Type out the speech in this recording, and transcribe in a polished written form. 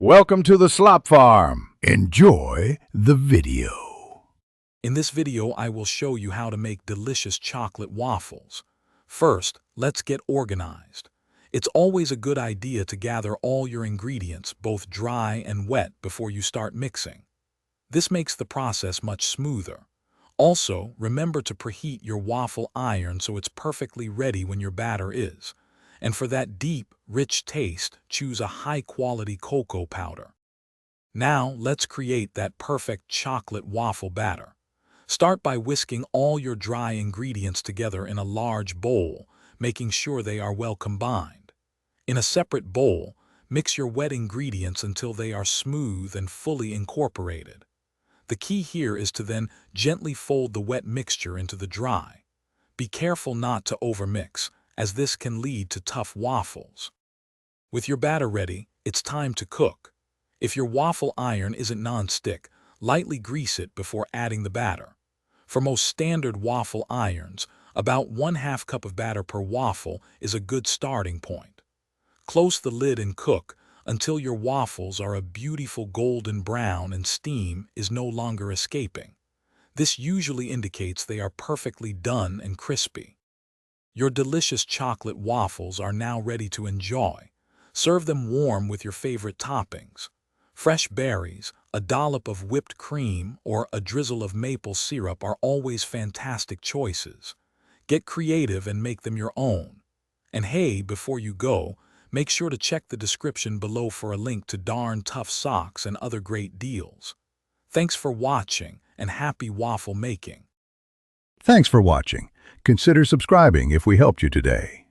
Welcome to the Slop Farm. Enjoy the video. In this video, I will show you how to make delicious chocolate waffles. First, let's get organized. It's always a good idea to gather all your ingredients, both dry and wet, before you start mixing. This makes the process much smoother. Also, remember to preheat your waffle iron so it's perfectly ready when your batter is. And for that deep, rich taste, choose a high-quality cocoa powder. Now, let's create that perfect chocolate waffle batter. Start by whisking all your dry ingredients together in a large bowl, making sure they are well combined. In a separate bowl, mix your wet ingredients until they are smooth and fully incorporated. The key here is to then gently fold the wet mixture into the dry. Be careful not to overmix, as this can lead to tough waffles. With your batter ready, it's time to cook. If your waffle iron isn't non-stick, lightly grease it before adding the batter. For most standard waffle irons, about 1/2 cup of batter per waffle is a good starting point. Close the lid and cook until your waffles are a beautiful golden brown and steam is no longer escaping. This usually indicates they are perfectly done and crispy. Your delicious chocolate waffles are now ready to enjoy. Serve them warm with your favorite toppings. Fresh berries, a dollop of whipped cream, or a drizzle of maple syrup are always fantastic choices. Get creative and make them your own. And hey, before you go, make sure to check the description below for a link to Darn Tough socks and other great deals. Thanks for watching, and happy waffle making. Thanks for watching. Consider subscribing if we helped you today.